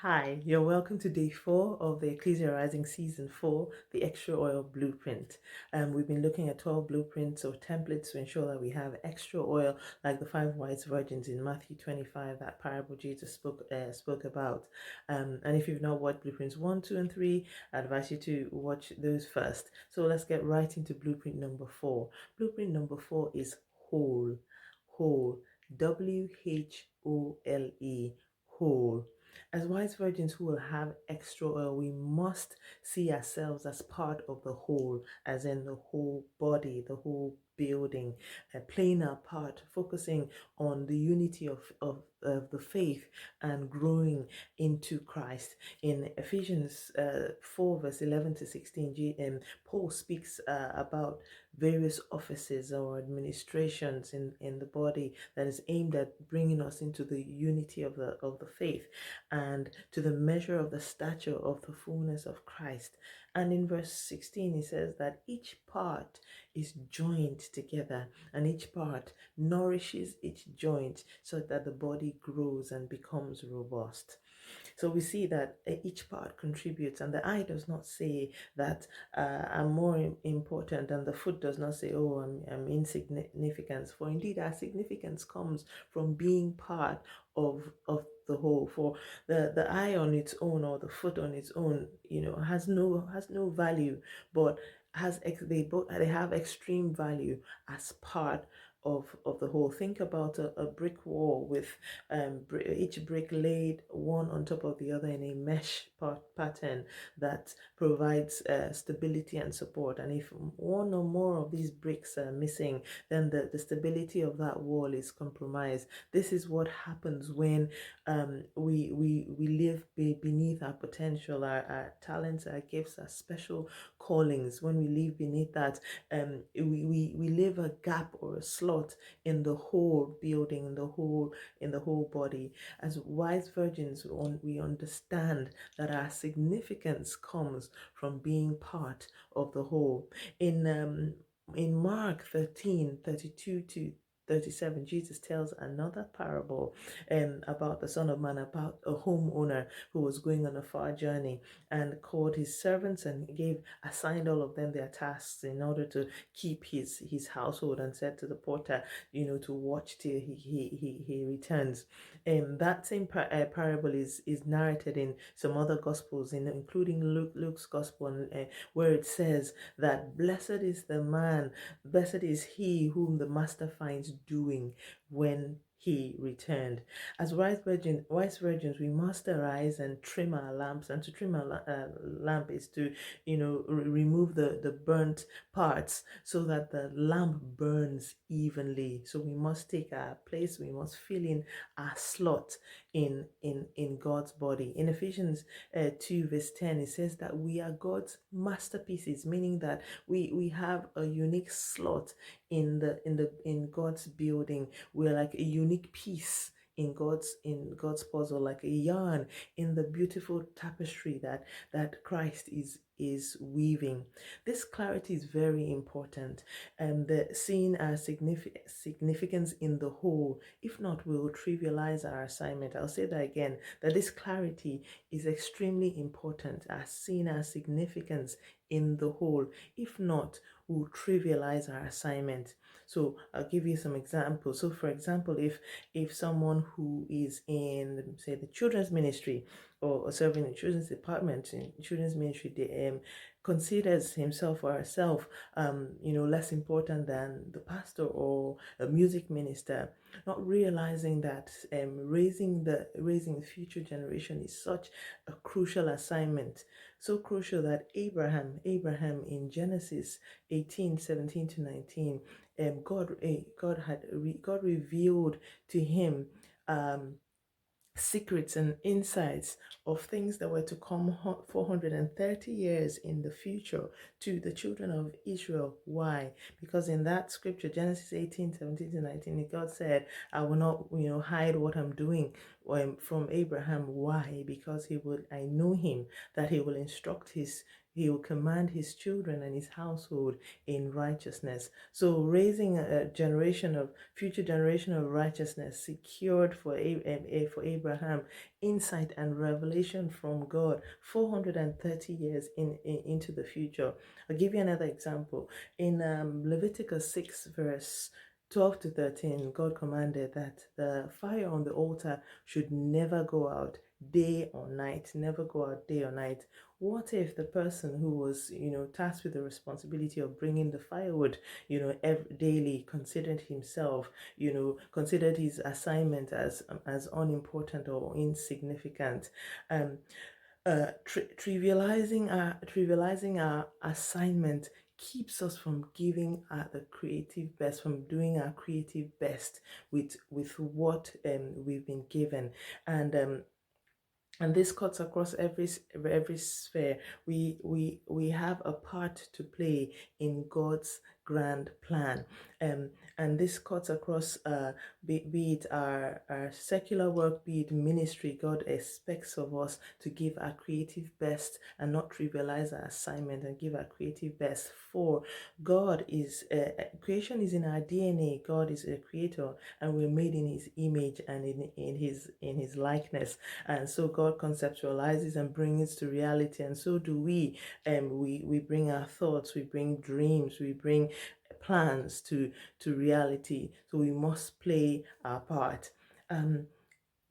Hi, you're welcome to day 4 of the Ecclesia Rising Season 4, the Extra Oil Blueprint. We've been looking at 12 blueprints or templates to ensure that we have extra oil, like the 5 wise virgins in Matthew 25, that parable Jesus spoke about. And if you've not watched blueprints 1, 2, and 3, I advise you to watch those first. So let's get right into blueprint number 4. Blueprint number 4 is whole. Whole. WHOLE. Whole. As wise virgins who will have extra oil, we must see ourselves as part of the whole, as in the whole body, the whole building, playing our part, focusing on the unity of the faith and growing into Christ. In Ephesians 4, verse 11 to 16, Paul speaks about various offices or administrations in the body that is aimed at bringing us into the unity of the faith and to the measure of the stature of the fullness of Christ. And in verse 16, he says that each part is joined together and each part nourishes each joint so that the body grows and becomes robust. So we see that each part contributes, and the eye does not say that I'm more important, and the foot does not say, oh, I'm insignificant. For indeed, our significance comes from being part of the whole. For the eye on its own or the foot on its own, has no value, but they have extreme value as part of the whole. Think about a brick wall with each brick laid one on top of the other in a mesh pattern that provides stability and support. And if one or more of these bricks are missing, then the stability of that wall is compromised. This is what happens when we live beneath our potential, our talents, our gifts, our special callings. When we live beneath that, we leave a gap or a slot in the whole building, in the whole body. As wise virgins, we understand that our significance comes from being part of the whole. In Mark 13:32 to 37, Jesus tells another parable about the Son of Man, about a homeowner who was going on a far journey and called his servants and assigned all of them their tasks in order to keep his household, and said to the porter, to watch till he returns. That same parable is narrated in some other gospels, including Luke's gospel, where it says that blessed is he whom the master finds doing when he returned. As wise virgins, we must arise and trim our lamps. And to trim a lamp is to, remove the burnt parts so that the lamp burns evenly. So we must take our place. We must fill in our slot in God's body. In Ephesians 2 verse 10, it says that we are God's masterpieces, meaning that we have a unique slot in God's building. We're like a unique piece in God's puzzle, like a yarn in the beautiful tapestry that Christ is weaving. This clarity is very important, and seeing our significance in the whole. If not, we will trivialize our assignment. I'll say that again, that this clarity is extremely important, as seeing our significance in the whole. If not, we'll trivialize our assignment. So I'll give you some examples. So for example, if someone who is in, say, the children's ministry or serving in children's department in children's ministry, they considers himself or herself less important than the pastor or a music minister, not realizing that raising the future generation is such a crucial assignment, so crucial that Abraham in Genesis 18:17 to 19, God revealed to him secrets and insights of things that were to come 430 years in the future to the children of Israel. Why? Because in that scripture, Genesis 18:17 to 19, God said, I will not hide what I'm doing from Abraham. Why? Because I know him, that he will instruct his He will command his children and his household in righteousness. So raising a generation of future generation of righteousness secured for Abraham insight and revelation from God 430 years into the future. I'll give you another example. In Leviticus 6 verse 12 to 13, God commanded that the fire on the altar should never go out day or night, never go out day or night. What if the person who was, tasked with the responsibility of bringing the firewood, daily considered himself, considered his assignment as unimportant or insignificant? Um, trivializing our assignment keeps us from giving the creative best, from doing our creative best with what we've been given. And this cuts across every sphere. We have a part to play in God's grand plan, um, and this cuts across be it our secular work, be it ministry. God expects of us to give our creative best and not trivialize our assignment, and give our creative best. For God is creation is in our DNA. God is a creator, and we're made in His image and in His likeness. And so God conceptualizes and brings to reality, and so do we. We bring our thoughts, we bring dreams, we bring plans to reality. So we must play our part. Um,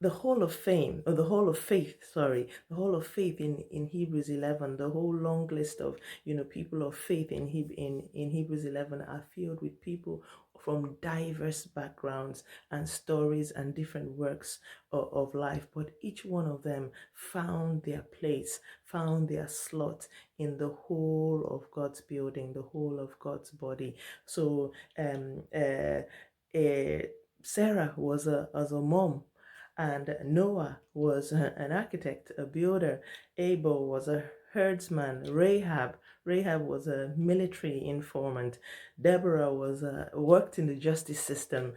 the whole of fame, or the whole of faith, sorry, the whole of faith in Hebrews 11, the whole long list of, people of faith in Hebrews 11 are filled with people from diverse backgrounds and stories and different works of life. But each one of them found their place, found their slot in the whole of God's building, the whole of God's body. So Sarah was a mom, and Noah was an architect, a builder. Abel was a herdsman. Rahab was a military informant. Deborah worked in the justice system.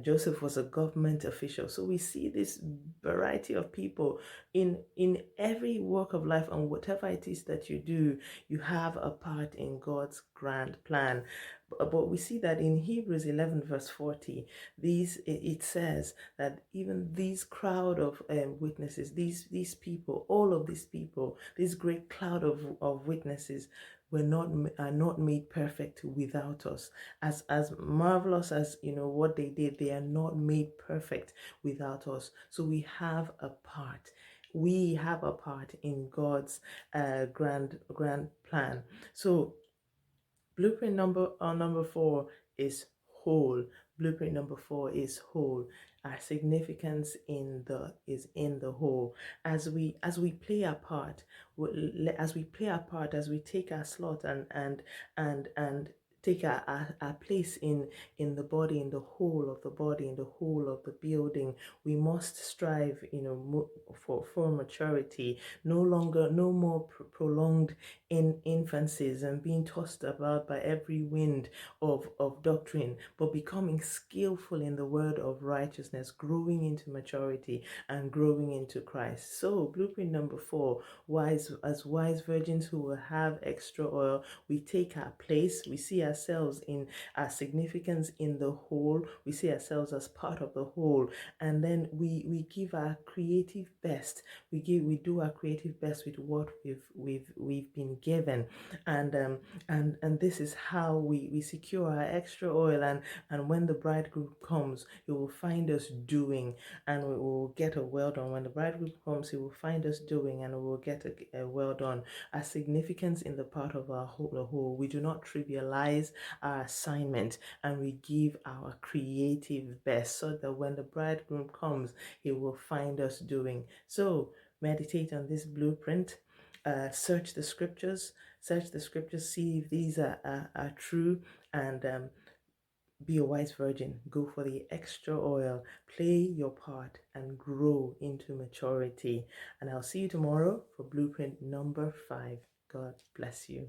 Joseph was a government official. So we see this variety of people in every walk of life, and whatever it is that you do, you have a part in God's grand plan. But we see that in Hebrews 11 verse 40, it says that even these crowd of witnesses, these people, all of these people, this great cloud of witnesses are not made perfect without us. As marvelous as what they did, they are not made perfect without us. So we have a part. We have a part in God's grand plan. So blueprint number 4 is whole. Blueprint number 4 is whole. Our significance is in the whole. As we play our part, as we take our slot and take our place in the body, in the whole of the body, in the whole of the building, we must strive, for maturity. No more prolonged in infancies and being tossed about by every wind of doctrine, but becoming skillful in the word of righteousness, growing into maturity and growing into Christ. So blueprint number 4, wise virgins who will have extra oil, we take our place. We see ourselves in our significance in the whole. We see ourselves as part of the whole, and then we give our creative best. We do our creative best with what we've been given, and this is how we secure our extra oil. And when the bridegroom comes, he will find us doing, and we will get a well done. When the bridegroom comes, he will find us doing, and we will get a well done. Our significance in the part of our whole, the whole. We do not trivialize our assignment, and we give our creative best, so that when the bridegroom comes, he will find us doing. So meditate on this blueprint. Search the scriptures. See if these are true, and be a wise virgin. Go for the extra oil. Play your part and grow into maturity. And I'll see you tomorrow for blueprint number 5. God bless you.